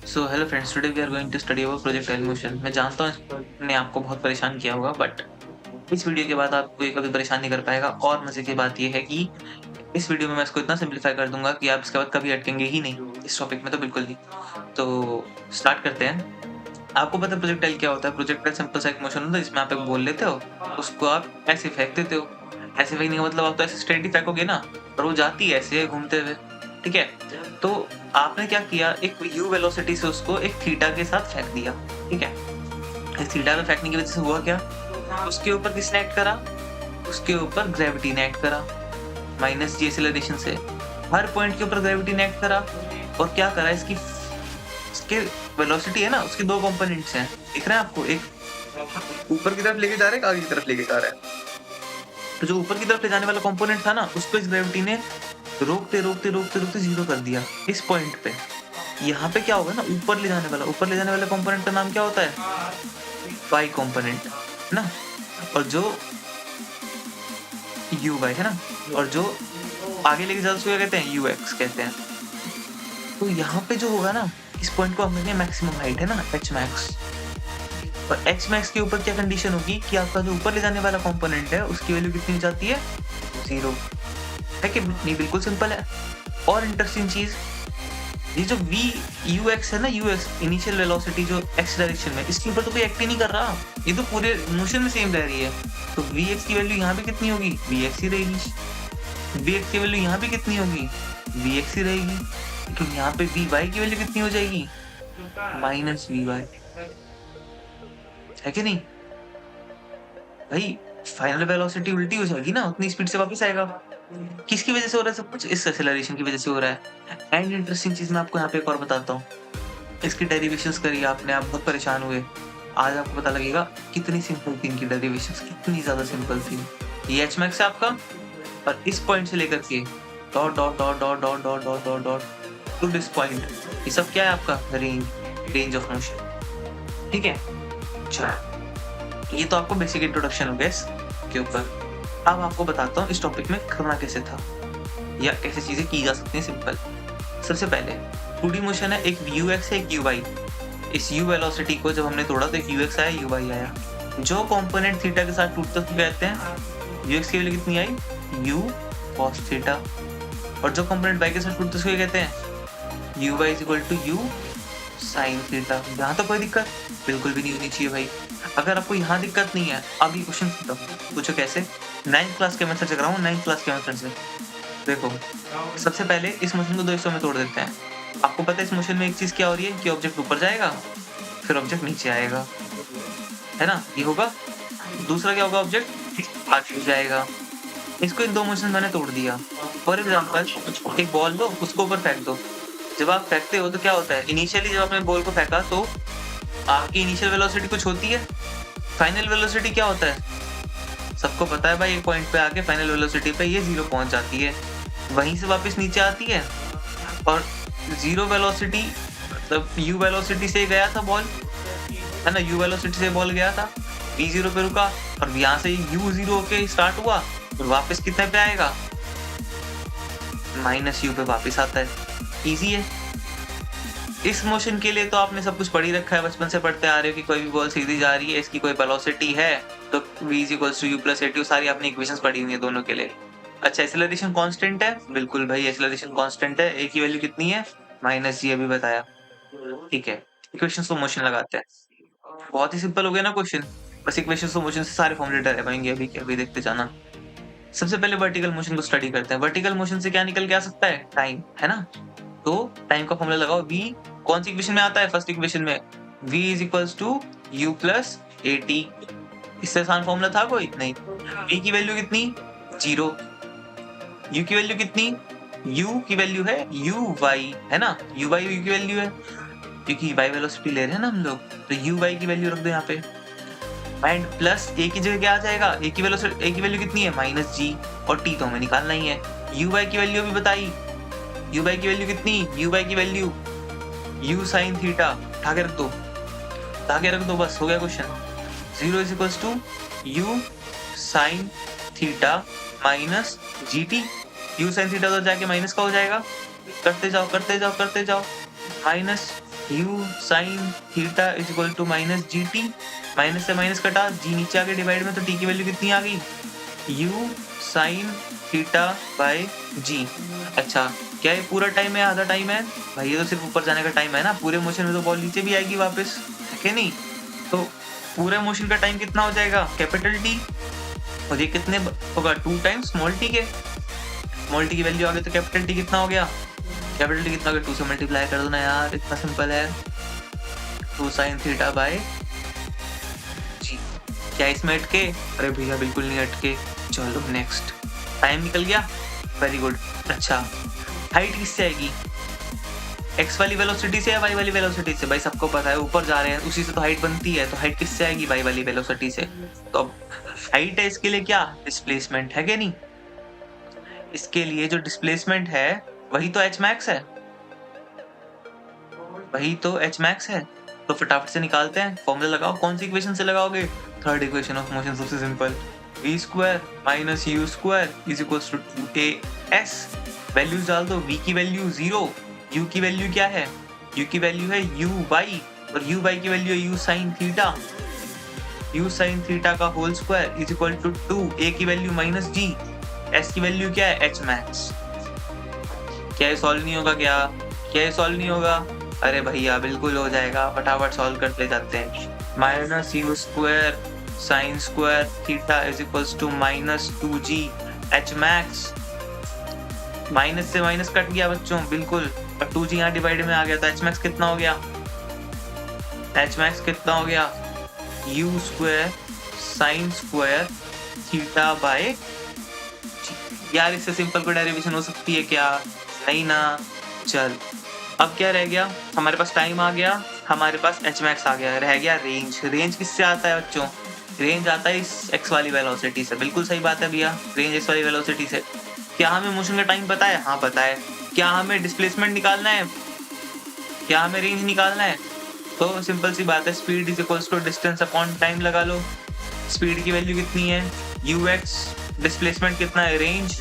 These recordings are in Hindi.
So hello friends, today we are going to study about projectile motion. मैं जानता हूँ इस project ने आपको बहुत परेशान किया होगा, बट इस वीडियो के बाद आपको ये कभी परेशान नहीं कर पाएगा। और मजे की बात ये है कि इस वीडियो में मैं इसको इतना सिंप्लीफाई कर दूंगा कि आप इसके बाद कभी अटकेंगे ही नहीं इस टॉपिक में, तो बिल्कुल नहीं। तो स्टार्ट करते हैं। आपको पता है प्रोजेक्टाइल क्या होता है? प्रोजेक्टाइल सिंपल सा एक मोशन होता है जिसमें आप एक बॉल लेते हो, उसको आप ऐसे फेंक देते हो। ऐसे फेंकने का मतलब आप तो ऐसे स्ट्रेट ही फेंकोगे ना, और वो जाती है ऐसे घूमते हुए। ठीक है, तो आपने क्या किया, एक u वेलोसिटी से उसको एक थीटा के साथ फेंक दिया। ठीक है, इस थीटा में फेंकने की वजह से हुआ क्या, उसके ऊपर किसने एक्ट करा? उसके ऊपर ग्रेविटी ने एक्ट करा, माइनस जी एक्सेलरेशन से। हर पॉइंट के ऊपर ग्रेविटी ने एक्ट करा, और क्या करा, इसके वेलोसिटी है ना, उसके दो कंपोनेंट्स हैं, दिख रहा है आपको? एक ऊपर की तरफ लेके जा रहा है, एक आगे की तरफ लेके जा रहा है। तो जो ऊपर की तरफ ले जाने वाला कंपोनेंट था ना, उसको इस ग्रेविटी ने रोकते रोकते रोकते रोकते जीरो कर दिया इस पॉइंट पे। यहाँ पे क्या होगा ना, ऊपर ले जाने वाले कंपोनेंट का नाम क्या होता है? वाई कंपोनेंट ना। और जो यू वाई है ना, और जो आगे लेके जाता उसको क्या कहते हैं? यू एक्स कहते हैं। तो यहाँ पे जो होगा ना, इस पॉइंट को हम कहेंगे मैक्सिमम हाइट है ना, एच मैक्स। और एच मैक्स के ऊपर क्या कंडीशन होगी कि आपका जो ऊपर ले जाने वाला कंपोनेंट है उसकी वैल्यू कितनी हो जाती है? जीरो। है कि नहीं? बिल्कुल सिंपल है। और इंटरेस्टिंग चीज, ये जो वी यू एक्स है ना, यू एक्स इनिशियल वेलोसिटी जो एक्स डायरेक्शन में, इसके ऊपर तो कोई एक्ट ही नहीं कर रहा, ये तो पूरे मोशन में सेम रह रही है। तो वी एक्स की वैल्यू यहाँ पे कितनी होगी? वी एक्स ही रहेगी। वी एक्स की वैल्यू यहाँ पे कितनी होगी? वी एक्स ही रहेगी। लेकिन यहाँ पे वी वाई की वैल्यू कितनी हो जाएगी? Minus v y. है कि नहीं भाई? फाइनल वेलोसिटी उल्टी हो जाएगी ना, उतनी स्पीड से वापस आएगा। किसकी वजह से हो रहा है सब कुछ? इस एक्सेलरेशन की वजह से हो रहा है। एंड इंटरेस्टिंग चीज मैं आपको यहाँ पे एक और बताता हूँ। इसकी डेरिवेशंस करी आपने, आप बहुत परेशान हुए। आज आपको पता लगेगा कितनी सिंपल थी इनकी डेरिवेशंस, कितनी ज्यादा सिंपल थी। ये एच मैक्स है आपका, और इस पॉइंट से लेकर के dot dot dot dot dot dot dot dot dot to this point, ये सब क्या है आपका? Range of motion. ठीक है, चलो ये तो आपको बेसिक इंट्रोडक्शन हो गया इसके ऊपर। अब आपको बताता हूँ इस टॉपिक में करना कैसे था, या कैसे चीजें की जा सकती हैं सिंपल। सबसे पहले 2D मोशन है, एक यू एक्स है, एक यू वाई। इस यू वेलोसिटी को जब हमने तोड़ा तो एक यू एक्स आया, यू वाई आया। जो कंपोनेंट थीटा के साथ टूटता है कहते हैं, यू एक्स की वैल्यू कितनी आई? You cos theta. और जो कंपोनेंट वाई के साथ टूटता है उसको कहते हैं u y is equal to u sine theta. यहाँ तो कोई दिक्कत बिल्कुल भी नहीं होनी चाहिए भाई। अगर आपको यहाँ दिक्कत नहीं है, अब ये क्वेश्चन पूछो कैसे। 9th क्लास के मेथड से कराऊँ, 9th क्लास के मेथड से। देखो, सबसे पहले इस मोशन को दो हिस्सों में तोड़ देते हैं। आपको पता है इस मोशन में एक चीज क्या हो रही है कि ऑब्जेक्ट ऊपर जाएगा, फिर ऑब्जेक्ट नीचे आएगा, है ना? ये होगा। दूसरा क्या होगा? ऑब्जेक्ट आगे जाएगा। इसको इन दो मोशन मैंने तोड़ दिया। फॉर एग्जाम्पल, एक बॉल लो, उसको ऊपर फेंक दो। जब आप फेंकते हो तो क्या होता है? इनिशियली जब आपने बॉल को फेंका तो आपकी इनिशियल वेलोसिटी कुछ होती है, फाइनल वेलोसिटी क्या होता है? सबको पता है भाई, एक पॉइंट पे आके फाइनल वेलोसिटी पे ये जीरो पहुंच जाती है, वहीं से वापस नीचे आती है। और जीरो वेलोसिटी मतलब यू वेलोसिटी से गया था बॉल, है ना? यू वेलोसिटी से बॉल गया था, v जीरो पे रुका, और यहाँ से u जीरो होके स्टार्ट हुआ, और वापस कितने पे आएगा? माइनस यू पे वापस आता है। इजी है। इस मोशन के लिए तो आपने सब कुछ पढ़ ही रखा है, बचपन से पढ़ते आ रहे हो कि कोई भी बॉल सीधी जा रही है, इसकी कोई वेलोसिटी है तो v is equals to u plus a2, सारी आपने इक्वेशंस पढ़ी हुई है दोनों के लिए। अच्छा, एक्सेलरेशन कांस्टेंट है, बिल्कुल भाई एक्सेलरेशन कांस्टेंट है। a की वैल्यू कितनी है? माइनस जी, अभी बताया। ठीक है, इक्वेशंस तो मोशन लगाते हैं। बहुत ही सिंपल हो गया ना क्वेश्चन। बस इक्वेशंस तो मोशन से सारे फॉर्मूले डरे पाएंगे, अभी देखते जाना। सबसे पहले वर्टिकल मोशन को स्टडी करते हैं। वर्टिकल मोशन से क्या निकल के आ सकता है? टाइम, है ना? तो टाइम का फॉर्मूला लगाओ। v कौन सी इक्वेशन में आता है? फर्स्ट इक्वेशन में। v is equals to u plus a t. इससे आसान फॉर्मूला था कोई? नहीं। v की वैल्यू कितनी? जीरो। u की वैल्यू कितनी? u की वैल्यू है u y, है ना? u y u की वैल्यू है, क्योंकि y वेलोसिटी ले रहे हैं ना हम लोग, तो u y की वैल्यू रख दो यहाँ पे। एंड प्लस a की जगह क्या आ जाएगा? a की वैल्यू कितनी है? माइनस जी, और t तो हमें निकालना ही है। u y की वैल्यू भी बताई। u y की वैल्यू कितनी? u y की वैल्यू u साइन थीटा। उठा के रख दो, बस हो गया question. Zero is equals to u sine theta minus g t. U sine theta तो जाके माइनस का हो जाएगा, करते जाओ minus u sine theta is equal to minus g t, minus से माइनस कटा, जी नीचे आ गया डिवाइड में, तो टी की वैल्यू कितनी आ गई, यू साइन थीटा बाय जी। अच्छा क्या ये पूरा टाइम है, आधा टाइम है भाई, ये तो सिर्फ ऊपर जाने का टाइम है ना, पूरे मोशन में तो बॉल नीचे भी आएगी वापस, है कि नहीं। तो पूरे मोशन का टाइम कितना हो जाएगा, कैपिटल टी, और ये कितने होगा, 2 टाइम्स स्मॉल टी के, स्मॉल टी की वैल्यू आ गई तो कैपिटल टी कितना हो गया, कैपिटल टी कितना हो गया, 2 से मल्टीप्लाई कर दो ना यार, इतना सिंपल है, 2 साइन थीटा बाय जी। क्या इसमें अटके, अरे भैया बिल्कुल नहीं अटके। चलो नेक्स्ट, टाइम निकल गया, वेरी गुड। अच्छा हाइट किससे आएगी, एक्स वाली वेलोसिटी से या वाई वाली वेलोसिटी से, भाई सबको पता है ऊपर जा रहे हैं उसी से तो हाइट बनती है, तो हाइट किससे आएगी, वाई वाली वेलोसिटी से। तो अब हाइट है, इसके लिए क्या डिस्प्लेसमेंट है कि नहीं, इसके लिए जो डिस्प्लेसमेंट है वही तो एच मैक्स है, वही तो एच मैक्स है। तो फटाफट से निकालते हैं, फॉर्मूला लगाओ, कौन सी इक्वेशन से लगाओगे, थर्ड इक्वेशन ऑफ मोशन, सबसे simple, v square minus u square is equals to 2as, values डाल दो, v की वैल्यू 0, u की वैल्यू क्या है, u की वैल्यू है uy, और uy की वैल्यू है u sin theta, u sin theta का whole square is equal to 2, a की वैल्यू माइनस g, s की वैल्यू क्या है h max। क्या ये सॉल्व नहीं होगा, क्या ये सॉल्व नहीं होगा, अरे भैया बिल्कुल हो जाएगा, फटाफट सॉल्व करते जाते हैं। Minus u square sine square theta is equals to minus 2g h max, minus से माइनस कट गया बच्चों बिल्कुल, और 2g यहाँ डिवाइड में आ गया, तो h max कितना हो गया, h max कितना हो गया, u square sine square theta by, यार इससे सिंपल कोई डेरिवेशन हो सकती है क्या, नहीं ना। चल अब क्या रह गया, हमारे पास टाइम आ गया, हमारे पास एच मैक्स आ गया, रह गया रेंज। रेंज किससे आता है बच्चों, रेंज आता है इस एक्स वाली वेलोसिटी से, बिल्कुल सही बात है भैया, रेंज एक्स वाली वेलोसिटी से। क्या हमें मोशन का टाइम पता है, हाँ पता है। क्या हमें डिस्प्लेसमेंट निकालना है, क्या हमें रेंज निकालना है, तो सिंपल सी बात है, speed is equals to distance upon time लगा लो। स्पीड की वैल्यू कितनी है ux, डिस्प्लेसमेंट कितना है रेंज,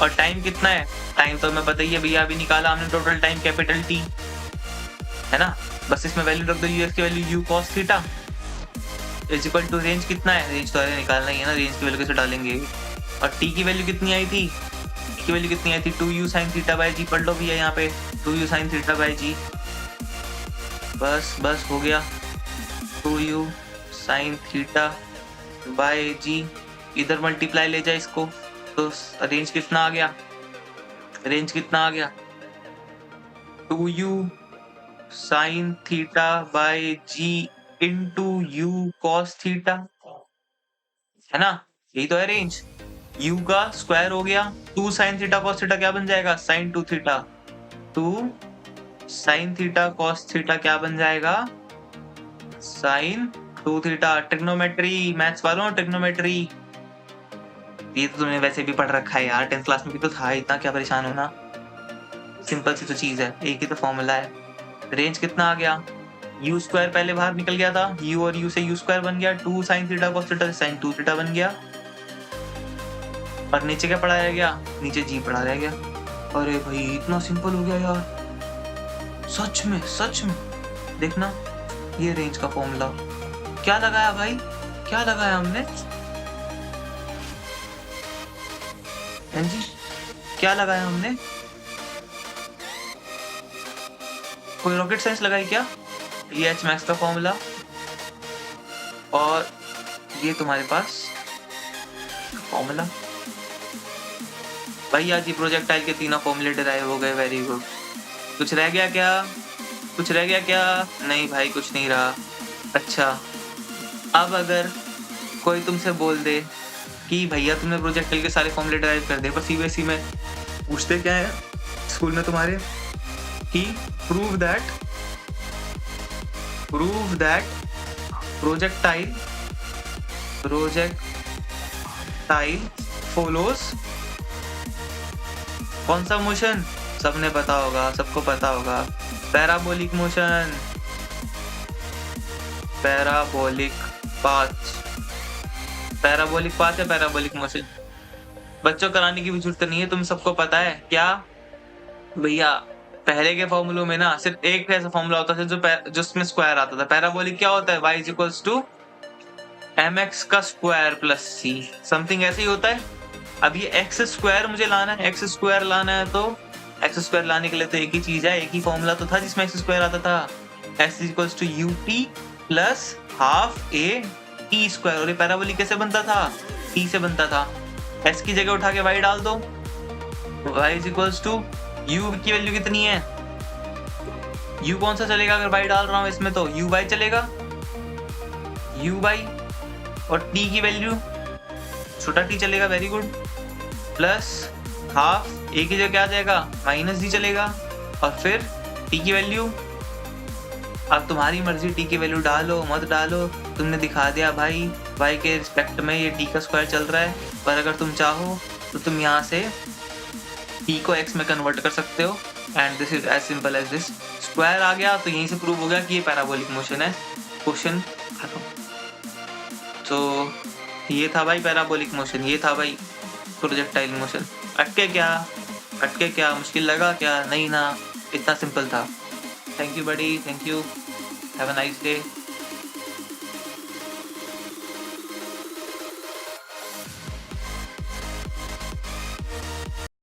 और टाइम कितना है, टाइम तो हमें पता ही है भैया, अभी निकाला हमने टोटल टाइम कैपिटल टी, है ना, बस इसमें वैल्यू रख दो, यूएस की वैल्यू u cos थीटा इज इक्वल टू रेंज कितना है, रेंज तो अरे निकालना ही है ना, रेंज की वैल्यू कैसे डालेंगे, और t की वैल्यू कितनी आई थी, t की वैल्यू कितनी आई थी, 2u sin theta by g, पढ़ लो भैया यहाँ पे 2u sin theta by g, बस बस हो गया, 2u sin theta by g, इधर मल्टीप्लाई ले जाए इसको, तो रेंज कितना आ गया, रेंज कितना आ गया, 2u sin theta by g into u cos theta, है ना, यही तो है रेंज। u का स्क्वायर हो गया, 2 sin थीटा cos थीटा क्या बन जाएगा, sin 2 theta, 2 sin theta cos theta क्या बन जाएगा, sin 2 थीटा। ट्रिग्नोमेट्री, मैथ्स वालों ट्रिग्नोमेट्री, ये तो तुमने वैसे भी पढ़ रखा है यार, 10th क्लास में भी तो था, इतना क्या परेशान होना, सिंपल सी तो चीज है, एक ही तो फॉर्मूला है। रेंज कितना आ गया, u स्क्वायर पहले बाहर निकल गया था, u और u से u स्क्वायर बन गया, 2 sin थीटा cos थीटा से sin 2 थीटा बन गया, और नीचे क्या पड़ा रह गया, नीचे g पड़ा रह गया। अरे भाई इतना सिंपल हो गया यार, सच में देखना, ये रेंज का फॉर्मूला क्या लगाया भाई, क्या लगाया हमने, जी क्या लगाया हमने, कोई रॉकेट साइंस लगाई क्या, ये एच मैक्स का फॉर्मूला, और ये तुम्हारे पास फॉर्मूला। भाई आज ये प्रोजेक्टाइल के तीनों फॉर्मूले डिराइव हो गए, वेरी गुड। कुछ रह गया क्या, कुछ रह गया क्या, नहीं भाई कुछ नहीं रहा। अच्छा अब अगर कोई तुमसे बोल दे कि भैया तुमने प्रोजेक्टाइल के सारे फॉर्मूले डिराइव कर दे, पर सीबीएसई में पूछते क्या है स्कूल में तुम्हारे कि प्रूव दैट प्रोजेक्टाइल फॉलोज कौन सा मोशन, सबने पता होगा, सबको पता होगा, पैराबोलिक मोशन, पैराबोलिक पाथ है पैराबोलिक मोशन। बच्चों कराने की भी जरूरत नहीं है, तुम सबको पता है क्या भैया, पहले के फॉर्मूलों में ना सिर्फ एक ऐसा फॉर्मूला होता था जो जिसमें स्क्वायर आता था। पैराबोलिक क्या होता है? y is equals to mx का स्क्वायर प्लस c, समथिंग ऐसे ही होता है। अब ये एक्स स्क्वायर मुझे लाना है, एक्स स्क्वायर लाना है, तो एक्स स्क्वायर लाने के लिए तो एक ही चीज है, एक ही फॉर्मूला तो था जिसमें एक्स स्क्वायर आता था, s equals to u t plus half a t square. और ये पैराबोलिक कैसे बनता था? t से बनता था। s की जगह उठा के y डाल दो, y is equals to u की वैल्यू कितनी है? u कौन सा चलेगा अगर y डाल रहा हूँ इसमें? तो u y चलेगा, u y, और t की वैल्यू छोटा t चलेगा, very good, plus half a की जगह क्या आ जाएगा? माइनस d चलेगा, और फिर t की वैल्यू, अब तुम्हारी मर्जी t की वैल्यू डालो मत डालो, तुमने दिखा दिया भाई y के रिस्पेक्ट में ये t का स्क्वायर चल रहा है, पर अगर तुम चाहो तो तुम यहाँ से t को x में कन्वर्ट कर सकते हो, and this is as simple as this. Square आ गया तो यहीं से प्रूव हो गया कि ये पैराबोलिक मोशन है। क्वेश्चन खत्म। तो ये था भाई पैराबोलिक मोशन, ये था भाई प्रोजेक्टाइल मोशन। अटके क्या मुश्किल लगा क्या? नहीं ना, इतना सिंपल था। Thank you buddy, thank you, have a nice day.